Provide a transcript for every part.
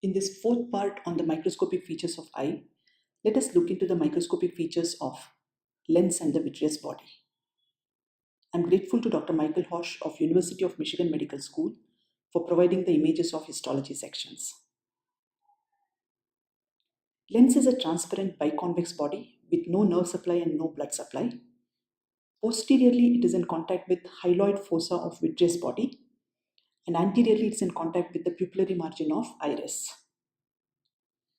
In this fourth part on the microscopic features of eye, let us look into the microscopic features of lens and the vitreous body. I'm grateful to Dr. Michael Hosch of University of Michigan Medical School for providing the images of histology sections. Lens is a transparent biconvex body with no nerve supply and no blood supply. Posteriorly, it is in contact with hyaloid fossa of vitreous body, and anteriorly it's in contact with the pupillary margin of iris.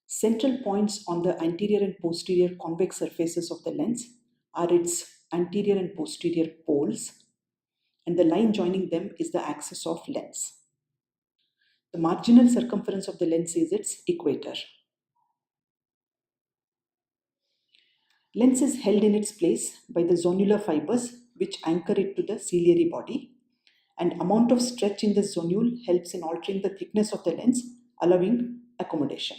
Central points on the anterior and posterior convex surfaces of the lens are its anterior and posterior poles, and the line joining them is the axis of lens. The marginal circumference of the lens is its equator. Lens is held in its place by the zonular fibers which anchor it to the ciliary body, and amount of stretch in the zonule helps in altering the thickness of the lens, allowing accommodation.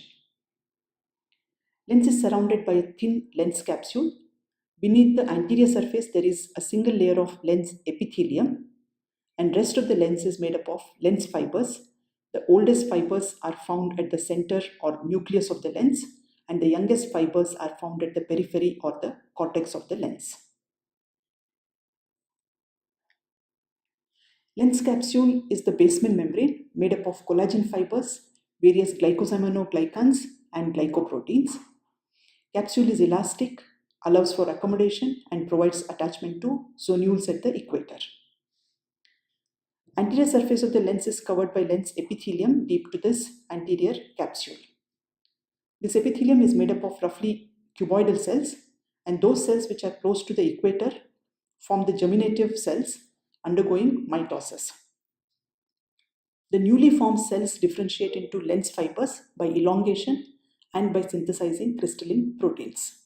Lens is surrounded by a thin lens capsule. Beneath the anterior surface there is a single layer of lens epithelium, and rest of the lens is made up of lens fibers. The oldest fibers are found at the center or nucleus of the lens, and the youngest fibers are found at the periphery or the cortex of the lens. Lens capsule is the basement membrane made up of collagen fibers, various glycosaminoglycans, and glycoproteins. Capsule is elastic, allows for accommodation, and provides attachment to zonules at the equator. Anterior surface of the lens is covered by lens epithelium deep to this anterior capsule. This epithelium is made up of roughly cuboidal cells, and those cells which are close to the equator form the germinative cells undergoing mitosis. The newly formed cells differentiate into lens fibers by elongation and by synthesizing crystalline proteins.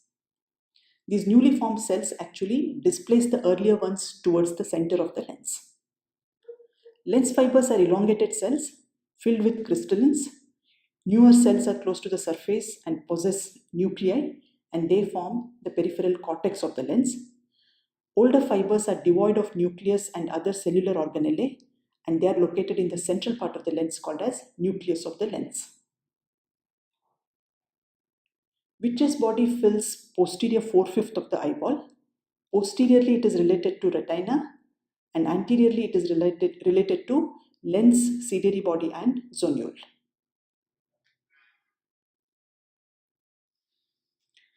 These newly formed cells actually displace the earlier ones towards the center of the lens. Lens fibers are elongated cells filled with crystallins. Newer cells are close to the surface and possess nuclei, and they form the peripheral cortex of the lens. Older fibers are devoid of nucleus and other cellular organelle, and they are located in the central part of the lens called as nucleus of the lens. Vitreous body fills posterior 4/5 of the eyeball. Posteriorly it is related to retina, and anteriorly it is related to lens, ciliary body, and zonule.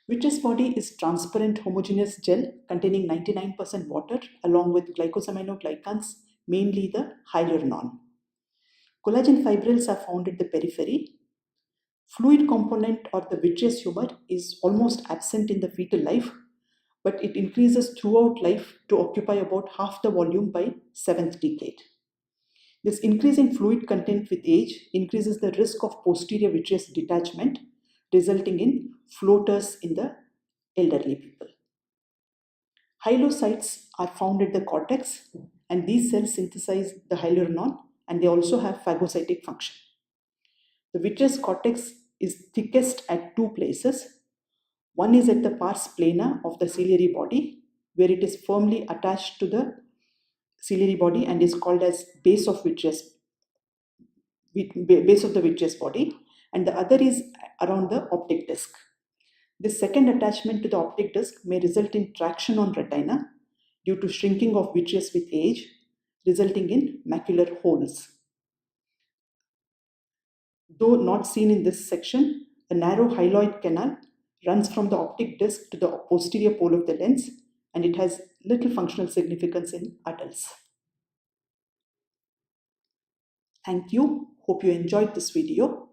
Vitreous body is transparent homogeneous gel containing 99% water along with glycosaminoglycans, mainly the hyaluronan. Collagen fibrils are found at the periphery. Fluid component or the vitreous humor is almost absent in the fetal life, but it increases throughout life to occupy about half the volume by 7th decade. This increase in fluid content with age increases the risk of posterior vitreous detachment, resulting in floaters in the elderly people. Hyalurocytes are found at the cortex, and these cells synthesize the hyaluronan, and they also have phagocytic function. The vitreous cortex is thickest at two places. One is at the pars plana of the ciliary body, where it is firmly attached to the ciliary body and is called as base of the vitreous body, and the other is around the optic disc. This second attachment to the optic disc may result in traction on retina due to shrinking of vitreous with age, resulting in macular holes. Though not seen in this section, a narrow hyaloid canal runs from the optic disc to the posterior pole of the lens, and it has little functional significance in adults. Thank you. Hope you enjoyed this video.